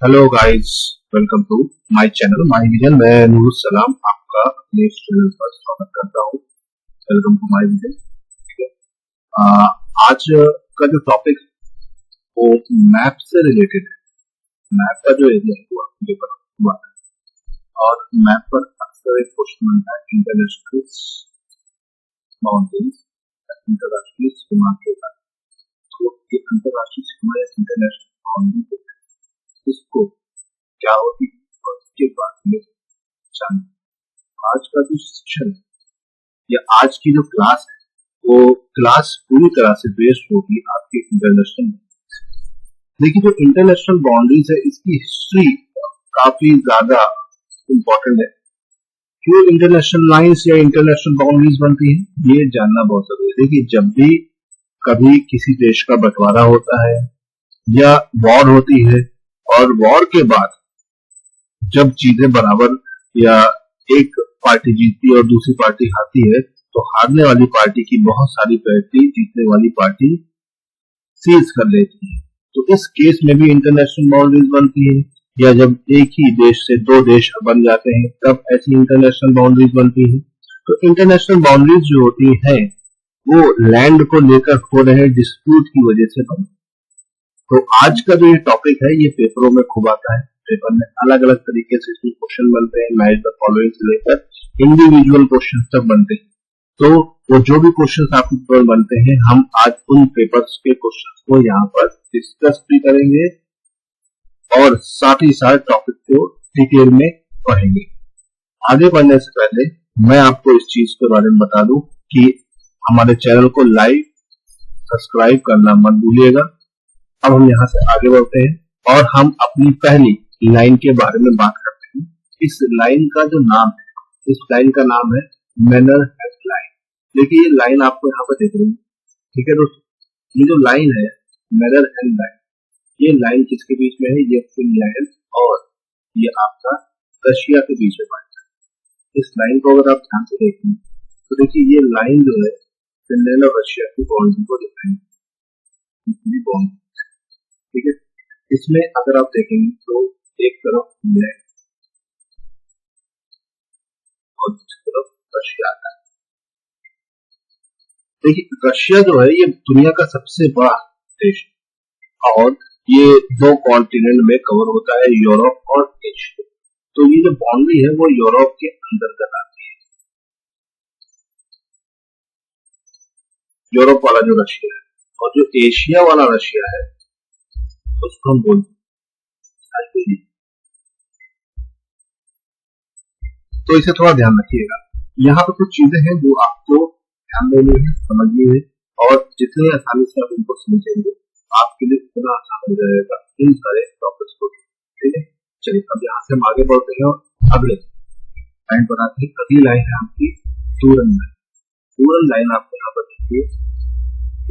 Hello guys, welcome to my channel my vision. मैं नूर सलाम आपका अपने इस चैनल पर स्वागत करता हूँ। Welcome to my vision. ठीक है। आज का जो टॉपिक वो मैप से रिलेटेड है। मैप का जो एरिया है वो आपके पेपर हुआ है और मैप पर अक्सर एक क्वेश्चन बनता है इंटरनेशनल बाउंड्रीज, अंतरराष्ट्रीय सीमा के बारे में। तो ये अंतरराष्ट्रीय सीमा या इंटरनेशनल बाउंड्री इसको क्या होती है और इसके बारे में जानना। आज का जो सेशन है या आज की जो क्लास है वो क्लास पूरी तरह से बेस्ड होगी आपके इंटरनेशनल। देखिए, जो इंटरनेशनल बाउंड्रीज है इसकी हिस्ट्री काफी ज्यादा इम्पोर्टेंट है। क्यों इंटरनेशनल लाइंस या इंटरनेशनल बाउंड्रीज बनती है ये जानना बहुत जरूरी है। देखिए, जब भी कभी किसी देश का बंटवारा होता है या वॉर होती है और वॉर के बाद जब चीजें बराबर या एक पार्टी जीतती है और दूसरी पार्टी हारती है तो हारने वाली पार्टी की बहुत सारी प्रॉपर्टी जीतने वाली पार्टी सीज कर लेती है। तो इस केस में भी इंटरनेशनल बाउंड्रीज बनती है। या जब एक ही देश से दो देश बन जाते हैं तब ऐसी इंटरनेशनल बाउंड्रीज बनती है। तो इंटरनेशनल बाउंड्रीज जो होती है वो लैंड को लेकर हो रहे डिस्प्यूट की वजह से बनती है। तो आज का जो ये टॉपिक है ये पेपरों में खूब आता है। पेपर में अलग अलग तरीके से इसमें क्वेश्चन बनते हैं, मैच द फॉलोइंग से लेकर इंडिविजुअल क्वेश्चन तक बनते हैं। तो वो जो भी क्वेश्चन आपके पेपर बनते हैं हम आज उन पेपर्स के क्वेश्चन को यहाँ पर डिस्कस भी करेंगे और साथ ही साथ टॉपिक को डिटेल में पढ़ेंगे। आगे बढ़ने से पहले मैं आपको इस चीज के बारे में बता दूं कि हमारे चैनल को लाइक सब्सक्राइब करना मत भूलिएगा। अब हम यहाँ से आगे बढ़ते हैं और हम अपनी पहली लाइन के बारे में बात करते हैं। इस लाइन का जो नाम है, इस लाइन का नाम है मैनर हेड लाइन। देखिए, ये लाइन आपको यहाँ पर दिख रही है। ठीक है दोस्तों, ये जो लाइन है मैनर हेड लाइन, ये लाइन किसके बीच में है? ये फिनलैंड और ये आपका रशिया के बीच में बनता है। इस लाइन को अगर आप ध्यान से देखें तो देखिए ये लाइन जो है फिनलैंड और रशिया की बाउंड्री को दिखाएंगे। ठीक है, इसमें अगर आप देखेंगे तो एक तरफ इंग्लैंड और दूसरी तरफ रशिया आता है। देखिए, रशिया जो है ये दुनिया का सबसे बड़ा देश है और ये दो कॉन्टिनेंट में कवर होता है, यूरोप और एशिया। तो ये जो बाउंड्री है वो यूरोप के अंतर्गत आती है। यूरोप वाला जो रशिया है और जो एशिया वाला रशिया है उसको हम बोलते हैं साइबेरिया। तो इसे थोड़ा ध्यान रखिएगा। यहाँ पर कुछ चीजें हैं जो आपको ध्यान देनी है, समझनी है और जितने आसानी से आप इनको समझेंगे आपके लिए उतना आसान हो जाएगा इन सारे टॉपिक्स को। ठीक है, चलिए अब यहाँ से हम आगे बढ़ते हैं और अगले लाइन पर आते हैं। अगली लाइन है आपकी डूरन लाइन। डूरन लाइन आपको यहाँ पर देखिए,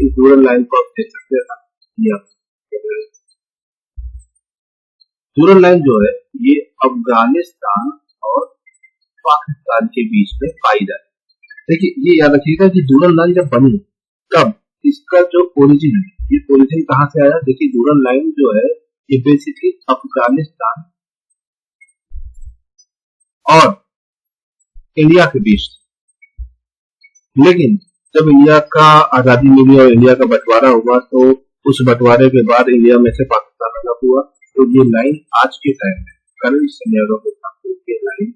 इस डूरन लाइन को आप देख सकते हैं। डूरन लाइन जो है ये अफगानिस्तान और पाकिस्तान के बीच में पाई जाती है। देखिए, ये याद रखिएगा कि डूरन लाइन जब बनी तब इसका जो ओरिजिन है, ये ओरिजिन कहाँ से आया? देखिए, डूरन लाइन जो है ये बेसिकली अफगानिस्तान और इंडिया के बीच। लेकिन जब इंडिया का आजादी मिली और इंडिया का बंटवारा हुआ तो उस बंटवारे के बाद इंडिया में से पाकिस्तान अलग हुआ। तो ये लाइन आज के टाइम में करंट सिनेरियो के हिसाब से ये लाइन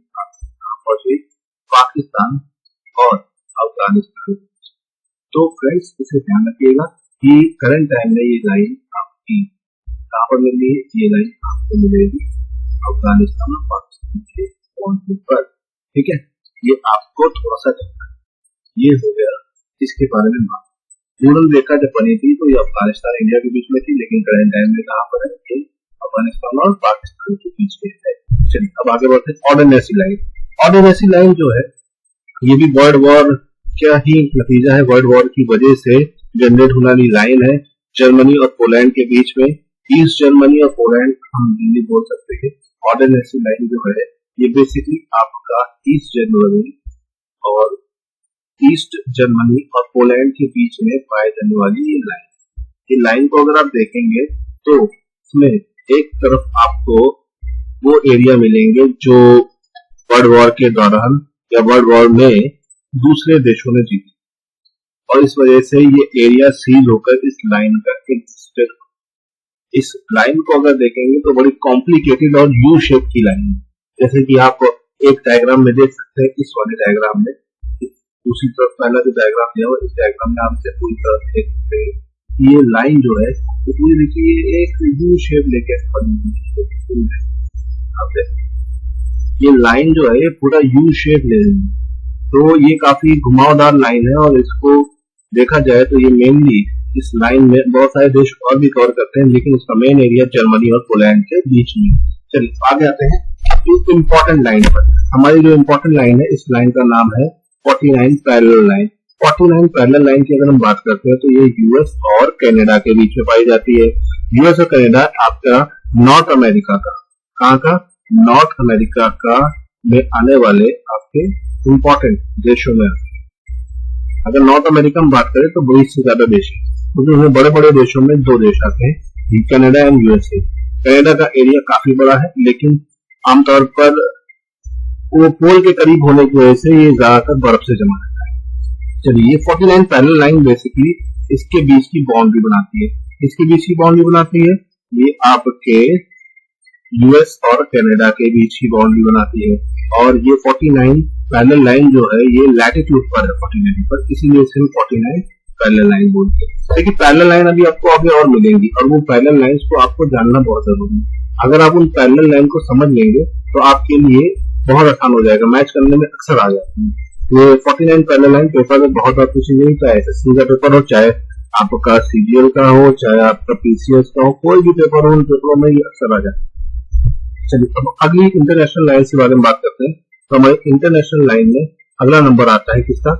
पहुंची पाकिस्तान और अफगानिस्तान। तो फ्रेंड्स इसे ध्यान रखिएगा कि करंट टाइम में ये लाइन आपकी कहाँ पर मिल रही है? ये लाइन आपको मिलेगी अफगानिस्तान और पाकिस्तान के बॉर्डर पर। ठीक है, ये आपको थोड़ा सा देखना है। ये हो गया इसके बारे में बात। डूरन रेखा जब बनी थी तो ये अफगानिस्तान इंडिया के बीच में थी, लेकिन करंट टाइम में कहाँ पर है? ये अफगानिस्तान और पाकिस्तान के बीच में है। चलिए अब आगे बढ़ते हैं। ऑर्डिनेंसी लाइन। ऑर्डिनेंसी लाइन जो है ये भी वर्ल्ड वॉर क्या ही नतीजा है। वर्ल्ड वॉर की वजह से जनरेट होने वाली लाइन है जर्मनी और पोलैंड के बीच में। ईस्ट जर्मनी और पोलैंड हम हिंदी बोल सकते हैं। ऑर्डिनेंसी लाइन जो है ये बेसिकली आपका ईस्ट जर्मनी और पोलैंड के बीच में पाए जाने वाली ये लाइन। ये लाइन को अगर आप देखेंगे तो इसमें एक तरफ आपको वो एरिया मिलेंगे जो वर्ल्ड वॉर के दौरान या वर्ल्ड वॉर में दूसरे देशों ने जीती, और इस वजह से ये एरिया सील होकर इस लाइन का एग्जिस्टेड। इस लाइन को अगर देखेंगे तो बड़ी कॉम्प्लिकेटेड और यू शेप की लाइन है, जैसे कि आप एक डायग्राम में देख सकते हैं। इस वाले डायग्राम में दूसरी तरफ पहला जो डायग्राम है, इस डायग्राम में आप पूरी तरफ देख सकते हैं ये लाइन जो है पूरी देखिए एक यू शेप लेके बनी, ये लाइन जो है ये पूरा यू शेप ले रही है, तो ये काफी घुमावदार लाइन है। और इसको देखा जाए तो ये मेनली इस लाइन में बहुत सारे देश और भी कवर करते हैं, लेकिन उसका मेन एरिया जर्मनी और पोलैंड के बीच में। चलिए आगे आते हैं इस इम्पोर्टेंट लाइन पर। हमारी जो इम्पोर्टेंट लाइन है, इस लाइन का नाम है 49 पैरेलल लाइन। 49 पैरेलल लाइन की अगर हम बात करते हैं तो ये यूएस और कनाडा के बीच में पाई जाती है। यूएस और कनाडा आपका नॉर्थ अमेरिका का, कहाँ का, नॉर्थ अमेरिका का में आने वाले आपके इम्पोर्टेंट देशों में। अगर नॉर्थ अमेरिका में बात करें तो 20 से ज्यादा देश है, क्योंकि बड़े बड़े देशों में 2 देश आते हैं, कनाडा एंड यूएसए। कनाडा का एरिया काफी बड़ा है, लेकिन आमतौर पर वो पोल के करीब होने की वजह से ये ज्यादातर बर्फ से जमा रहता है। चलिए 49 पैरेलल लाइन बेसिकली इसके बीच की बाउंड्री बनाती है। इसके बीच की बाउंड्री बनाती है ये आपके यूएस और कनाडा के बीच की बाउंड्री बनाती है। और ये 49 पैरेलल लाइन जो है ये लैटिट्यूड पर है 49 पर, इसीलिए इसे 49 पैरेलल लाइन बोलते हैं। देखिए पैरेलल लाइन अभी आपको आगे और मिलेंगी, और वो पैरेलल लाइंस को आपको जानना बहुत जरूरी है। अगर आप उन पैरेलल लाइन को समझ लेंगे तो आपके लिए बहुत आसान हो जाएगा, मैच करने में अक्सर आ जाती है। ये 49 पैरेलल लाइन पेपर में बहुत बार पूछी गई, चाहे एसएससी का पेपर हो, चाहे आपका सीजीएल का हो, चाहे आपका पीसीएस का हो, कोई भी पेपर हो, उन पेपरों में ये अक्सर आ जाता है। चलिए अब अगली इंटरनेशनल लाइन के बारे में बात करते हैं। तो हमारे इंटरनेशनल लाइन में अगला नंबर आता है किसका,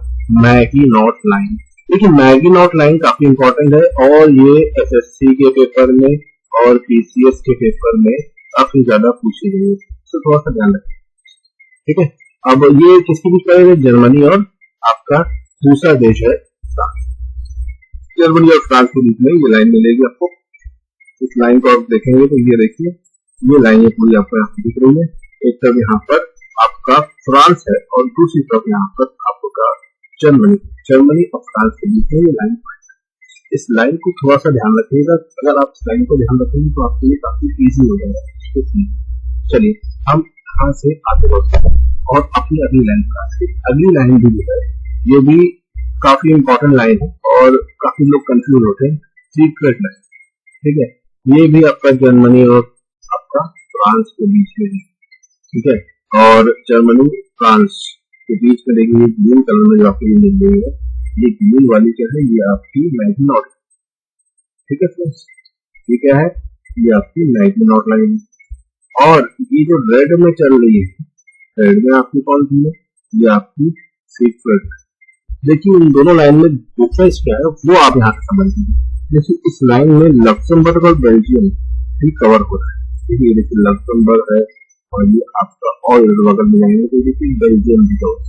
मैगिनॉट लाइन। देखिए मैगिनॉट लाइन काफी इंपॉर्टेंट है, और ये एसएससी के पेपर में और पीसीएस के पेपर में काफी ज्यादा पूछी गई है, तो थोड़ा सा ध्यान रखें, ठीक है। अब ये किसके बीच में है, जर्मनी और आपका दूसरा देश है फ्रांस। जर्मनी और फ्रांस के बीच में ये लाइन मिलेगी आपको। इस लाइन को आप देखेंगे तो ये देखिए ये लाइन ये पूरी आपको यहाँ दिख रही है। एक तरफ यहाँ पर आपका फ्रांस है और दूसरी तरफ यहाँ पर आपका जर्मनी और फ्रांस के बीच में ये लाइन। इस लाइन को थोड़ा सा ध्यान रखिएगा, अगर आप इस लाइन को ध्यान रखेंगे तो आपके लिए काफी इजी हो जाएगा। चलिए हम यहाँ से आगे बढ़ते हैं और अपनी अगली लाइन पर आते हैं। अगली लाइन भी है, ये भी काफी इंपॉर्टेंट लाइन है और काफी लोग कंफ्यूज होते हैं, सीक्रेट लाइन, ठीक है। ये भी आपका जर्मनी और आपका फ्रांस के बीच में है, ठीक है। और जर्मनी फ्रांस के बीच में देखिए ग्रीन कलर में जो आपको मिल रही है, ये ग्रीन वाली क्या है, ये आपकी मैगिनॉट, ठीक है फ्रेंड्स। ये क्या है, ये आपकी मैगिनॉट लाइन है। और ये जो रेड में चल रही है, रेड में आपकी कौन सी है, ये आपकी सीक्रेट। देखिए इन दोनों लाइन में डिफरेंस क्या है वो आप यहाँ से समझ लीजिए। जैसे इस लाइन में लक्समबर्ग और बेल्जियम भी कवर हो रहा है, देखिए देखिए लक्समबर्ग है और ये आपका और बगल में लाइन है, तो देखिए बेल्जियम भी कवर,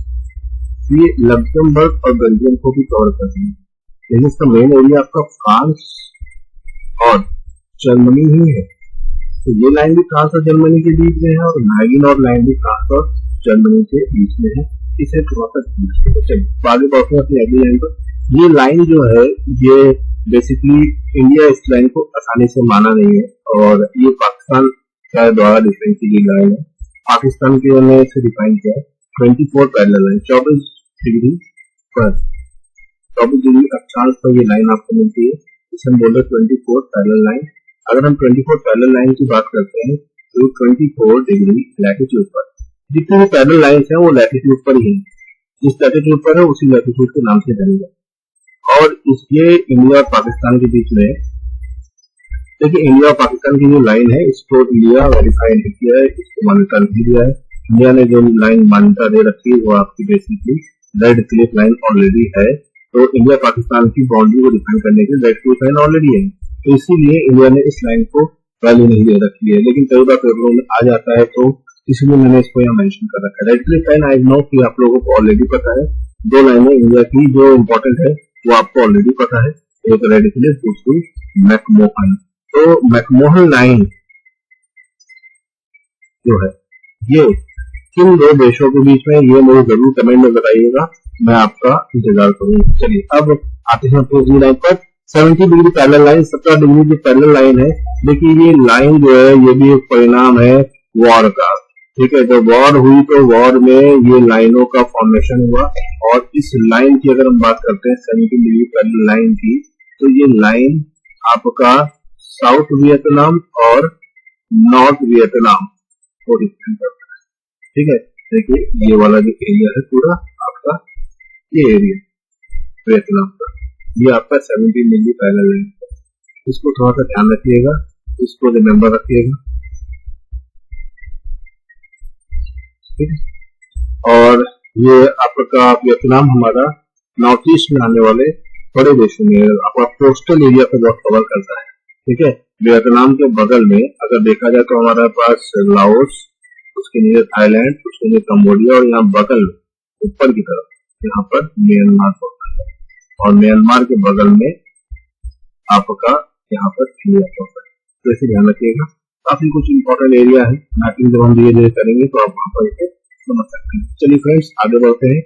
ये लक्समबर्ग और बेल्जियम को भी कवर करती है। लेकिन इसका मेन एरिया आपका फ्रांस और जर्मनी ही है, तो ये लाइन भी फ्रांस और जर्मनी के बीच में है और मैगिनॉट लाइन भी फ्रांस और जर्मनी के बीच में है। इसे थोड़ा सा चलिए आगे बढ़ते हैं अपनी अगली लाइन पर। ये लाइन जो है ये बेसिकली इंडिया इस लाइन को आसानी से माना नहीं है, और ये पाकिस्तान के द्वारा डिफाइन की गई लाइन है। पाकिस्तान के ने इसे डिफाइन किया है 24 पैरेलल लाइन, 24 डिग्री पर 24 डिग्री अक्षांश पर ये लाइन आपको मिलती है, इसे हम बोलते हैं 24 पैरेलल लाइन। अगर हम 24 पैरेलल लाइन की बात करते हैं तो 24 डिग्री लैटिट्यूड पर, जितनी भी पैरेलल लाइंस हैं वो लैटिट्यूड पर ही है, जिस लैटिट्यूड पर है उसी लैटिट्यूड के नाम से जानी जाती है। और इसलिए इंडिया और पाकिस्तान के बीच में, देखिए इंडिया और पाकिस्तान की जो लाइन है इसको इंडिया वेरीफाई नहीं किया है, इसको मान्यता नहीं दिया है। इंडिया ने जो लाइन मान्यता दे रखी है वो आपकी basically red Cliff line already है, तो इंडिया पाकिस्तान की बाउंड्री को डिफाइन करने के लिए रेड क्लिफ लाइन ऑलरेडी है, तो इसीलिए इंडिया ने इस लाइन को वैल्यू नहीं दे रखी है। लेकिन कई बार पेपरों में आ जाता है तो इसलिए मैंने इसको यहाँ मेंशन कर रखा है। Red Cliff line I know कि आप लोगों को ऑलरेडी पता है, 2 लाइनें इंडिया की जो इम्पोर्टेंट है वो आपको ऑलरेडी पता है, एक रेड क्लिफ दूसरी मैकमोहन। तो मैकमोहन लाइन जो है ये किन दो देशों के बीच में, ये मुझे जरूर कमेंट में बताइएगा, मैं आपका इंतजार करूंगा। चलिए अब आते हैं दूसरी लाइन पर। 70 डिग्री पैरेलल लाइन, 17 डिग्री जो पैरेलल लाइन है, देखिए ये लाइन जो है ये भी एक परिणाम है वॉर का। ठीक है, जब वॉर हुई तो वॉर में ये लाइनों का फॉर्मेशन हुआ, और इस लाइन की अगर हम बात करते हैं 70 डिग्री पैरेलल लाइन की, तो ये लाइन आपका साउथ वियतनाम और नॉर्थ वियतनाम को रिप्रेजेंट करता है। ठीक है, देखिए ये वाला जो एरिया है पूरा आपका, ये एरिया वियतनाम का, ये आपका 70 डिग्री पैरेलल लाइन है। इसको थोड़ा सा ध्यान रखिएगा, इसको रिमेम्बर रखिएगा। ठीक है, और ये आपका वियतनाम हमारा नॉर्थ ईस्ट में आने वाले बड़े देशों में आपका कोस्टल एरिया को बहुत कवर करता है। ठीक है, वियतनाम के बगल में अगर देखा जाए तो हमारे पास लाओस, उसके नीचे थाईलैंड, उसके नीचे कंबोडिया, और यहाँ बगल ऊपर की तरफ यहाँ पर म्यांमार होता है, और म्यांमार के बगल में आपका यहाँ पर इंडिया होता है। तो इसे ध्यान रखिएगा, काफी कुछ इंपॉर्टेंट एरिया है, मैपिंग जब हम धीरे धीरे करेंगे तो आप वहां पर इसे समझ सकते हैं। चलिए फ्रेंड्स आगे बढ़ते हैं,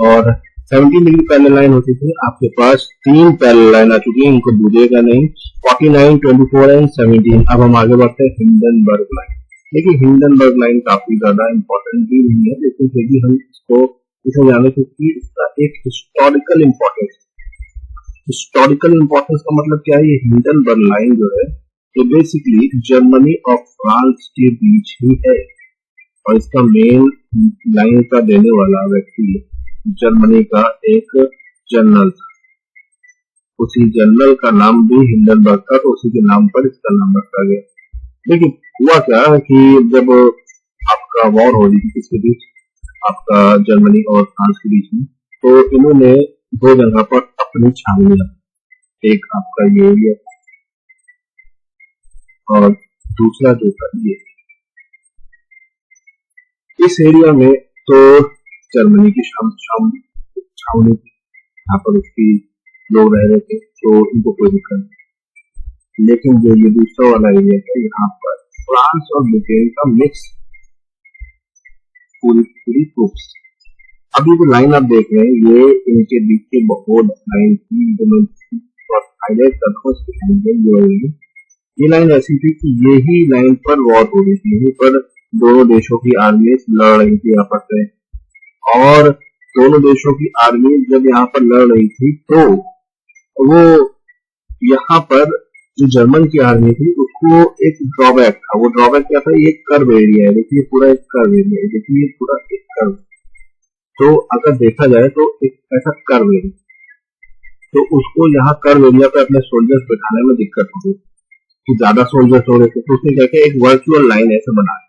और 70 डिग्री पैरेलल लाइन होती थी, आपके पास 3 पैरेलल लाइन आ चुकी है, इनको भूलिएगा नहीं, 49, 24 एंड 17। अब हम आगे बढ़ते हैं हिंडनबर्ग लाइन। देखिए हिंडनबर्ग लाइन काफी ज्यादा इंपॉर्टेंट भी नहीं है, लेकिन फिर भी हम इसको इसे जाने क्योंकि इसका एक हिस्टोरिकल इंपॉर्टेंस, हिस्टोरिकल इंपॉर्टेंस का मतलब क्या है, ये हिंडनबर्ग लाइन जो है तो बेसिकली जर्मनी और फ्रांस के बीच ही है, और इसका मेन लाइन का देने वाला व्यक्ति जर्मनी का एक जनरल था, उसी जनरल का नाम भी हिंडनबर्ग था, तो उसी के नाम पर इसका नाम रखा गया। लेकिन हुआ क्या कि जब आपका वॉर हो रही थी किसके बीच, आपका जर्मनी और फ्रांस के बीच में, तो इन्होंने दो जगह पर अपनी छावनियां, एक आपका ये एरिया और दूसरा जो था ये, इस एरिया में तो जर्मनी की छावनी थी, यहाँ पर उसकी लोग रह रहे थे, तो इनको कोई दिक्कत नहीं। लेकिन जो ये दूसरा वाला एरिया है, यहाँ पर फ्रांस और ब्रिटेन का मिक्स पूरी ट्रूप्स। अभी जो लाइन आप देख रहे हैं ये इनके बीच के बहुत लाइन थी, जो मैं हाईलाइट करता हूँ। ये लाइन ऐसी थी कि यही लाइन पर वॉर हो रही थी, यहीं पर दोनों देशों की आर्मी लड़ रही थी आपस में, और दोनों देशों की आर्मी जब यहाँ पर लड़ रही थी तो वो यहाँ पर जो जर्मन की आर्मी थी उसको एक ड्रॉबैक था। वो ड्रॉबैक क्या था, ये कर्व एरिया है, देखिए पूरा एक कर्व एरिया है, देखिए पूरा एक कर्व, तो अगर देखा जाए तो एक ऐसा कर्व एरिया, तो उसको यहाँ कर्व एरिया पे अपने सोल्जर्स बिठाने में दिक्कत हो रही थी, ज्यादा सोल्जर्स हो रहे थे, तो उसने क्या किया, एक वर्चुअल लाइन ऐसे बना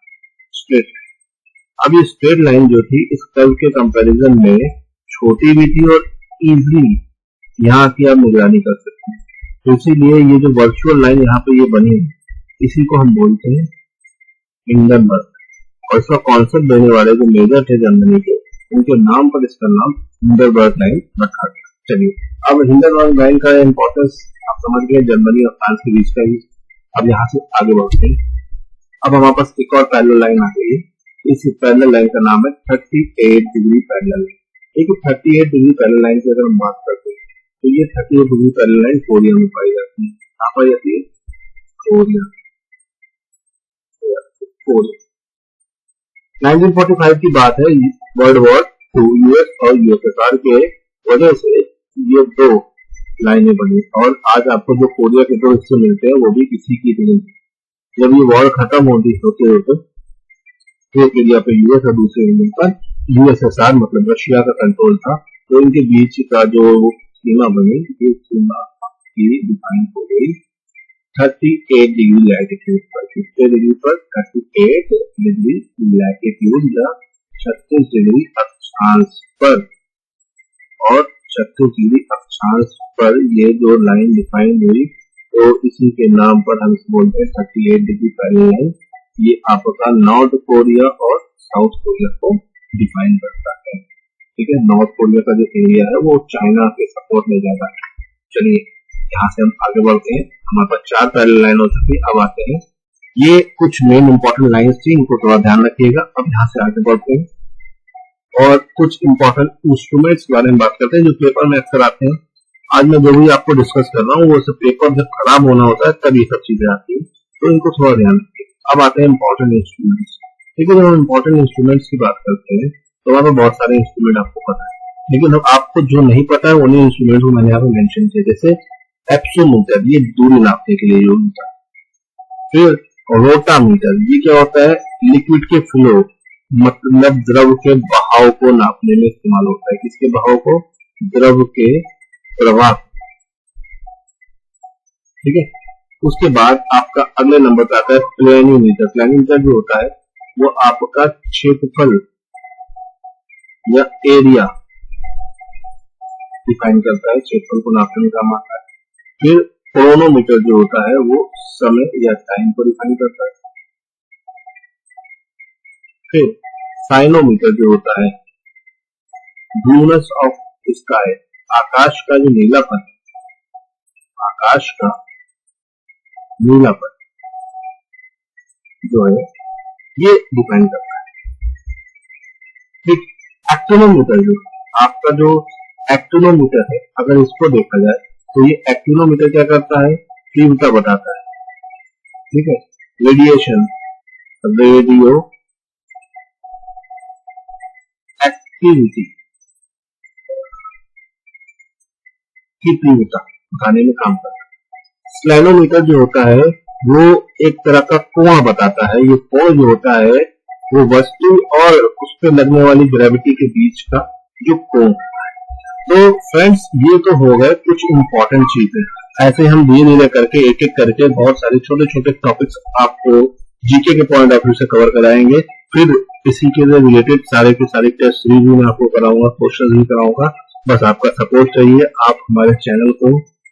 स्ट्रेट। अब ये स्ट्रेट लाइन जो थी इस कर्व के कंपैरिजन में छोटी भी थी और इजीली यहाँ की आप निगरानी कर सकते हैं, तो इसीलिए ये जो वर्चुअल लाइन यहाँ पे ये बनी है, इसी को हम बोलते हैं हिंडनबर्ग, और इसका कॉन्सेप्ट देने वाले जो मेजर थे जर्मनी के, उनके नाम पर इसका नाम हिंडनबर्ग लाइन रखा गया। चलिए अब हिंडनबर्ग लाइन का इंपॉर्टेंस आप समझ गए, जर्मनी और फ्रांस के बीच का ही। अब यहाँ से आगे बढ़ते हैं, अब हमारे पास एक और पैरेलल लाइन आ गई है, इस पैरेलल लाइन का नाम है 38 डिग्री पैरेलल लाइन। देखिए 38 डिग्री पैरेलल लाइन की अगर हम बात करते हैं तो ये 38 डिग्री पैरेलल लाइन कोरिया में पाई जाती है, कहाँ पाई जाती है, कोरिया। 1945 की बात है, वर्ल्ड वॉर 2, यूएस और यूएसएसआर के वजह से ये दो लाइनें बनी, और आज आपको जो कोरिया के दो हिस्से मिलते हैं वो भी किसी की नहीं। जब ये वॉर खत्म होते होते एक एरिया पे यूएस और दूसरे एरिया पर यूएसएसआर मतलब रशिया का कंट्रोल था, तो इनके बीच का जो सीमा बनी, ये सीमा की डिफाइन हो गई 38 डिग्री लैटिट्यूड पर, कितने डिग्री पर, 38 डिग्री लैटिट्यूड या 36 डिग्री अक्षांश पर, और 36 डिग्री अक्षांश पर ये जो लाइन डिफाइन हुई, तो इसी के नाम पर हम इसे बोलते हैं 38 डिग्री पैरेलल लाइन। ये आपका नॉर्थ कोरिया और साउथ कोरिया को डिफाइन करता है। ठीक है, नॉर्थ कोरिया का जो एरिया है वो चाइना के सपोर्ट में ज्यादा है। चलिए यहाँ से हम आगे बढ़ते हैं, हमारे पास 4 पैरेलल लाइन हो चुकी है। अब आते हैं ये कुछ मेन इंपॉर्टेंट लाइंस थी, इनको थोड़ा ध्यान रखिएगा। अब यहाँ से आगे बढ़ते हैं और कुछ इंपॉर्टेंट इंस्ट्रूमेंट्स के बारे में बात करते हैं जो पेपर में अक्सर आते हैं। आज मैं जो भी आपको डिस्कस कर रहा हूँ वो सब पेपर जब खराब होना होता है तब ये सब चीजें आती है, तो इनको थोड़ा ध्यान रखिए। अब आते हैं इंपॉर्टेंट इंस्ट्रूमेंट्स। ठीक है, जब हम इंपॉर्टेंट इंस्ट्रूमेंट्स की बात करते हैं तो वहां पर बहुत सारे इंस्ट्रूमेंट आपको पता है, लेकिन अब आपको जो नहीं पता है उन्हीं इंस्ट्रूमेंट को मैंने यहाँ पे मेंशन किया। जैसे एप्सोमीटर, ये दूरी नापने के लिए यूज होता है। फिर रोटामीटर, ये क्या होता है, लिक्विड के फ्लो मतलब द्रव के बहाव को नापने में इस्तेमाल होता है। किसके बहाव को? द्रव के प्रवाह। ठीक है, उसके बाद आपका अगले नंबर पे आता है प्लेनिमीटर। प्लेनिमीटर जो होता है वो आपका क्षेत्रफल या एरिया डिफाइन करता है, क्षेत्रफल को नापने में काम आता है। फिर क्रोनोमीटर जो होता है वो समय या टाइम को डिफाइन करता है। फिर साइनोमीटर जो होता है ब्लूनेस ऑफ स्काई, आकाश का जो नीलापन, आकाश का नीलापन जो है ये डिफाइन करता है। ठीक, एक्टिनोमीटर जो आपका जो एक्टिनोमीटर है, अगर इसको देखा जाए तो ये एक्टिनोमीटर क्या करता है, तीव्रता बताता है। ठीक है, रेडिएशन, रेडियो एक्टिविटी की तीव्रता बताने में काम करता है। स्लैनोमीटर जो होता है वो एक तरह का कोण बताता है। ये कोण जो होता है वो वस्तु और उस पर लगने वाली ग्रेविटी के बीच का जो कोण है। तो फ्रेंड्स, ये तो हो गए कुछ इंपॉर्टेंट चीजें। ऐसे हम धीरे धीरे करके एक एक करके बहुत सारे छोटे छोटे टॉपिक्स आपको जीके के पॉइंट ऑफ व्यू से कवर कराएंगे। फिर इसी के रिलेटेड सारे के सारे टेस्ट रिव्यू में आपको कराऊंगा, क्वेश्चन भी कराऊंगा। बस आपका सपोर्ट चाहिए। आप हमारे चैनल को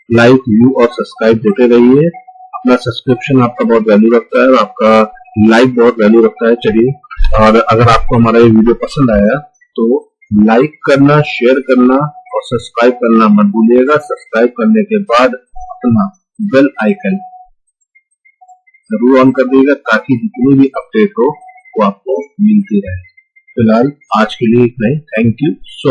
लाइक, व्यू और सब्सक्राइब देते रहिए। अपना सब्सक्रिप्शन आपका बहुत वैल्यू रखता है और आपका लाइक बहुत वैल्यू रखता है। चलिए, और अगर आपको हमारा ये वीडियो पसंद आया तो लाइक करना, शेयर करना और सब्सक्राइब करना मत भूलिएगा। सब्सक्राइब करने के बाद अपना बेल आइकन जरूर ऑन कर दीजिएगा ताकि जितनी भी अपडेट हो वो आपको मिलती रहे। फिलहाल आज के लिए इतना ही। Thank you so much.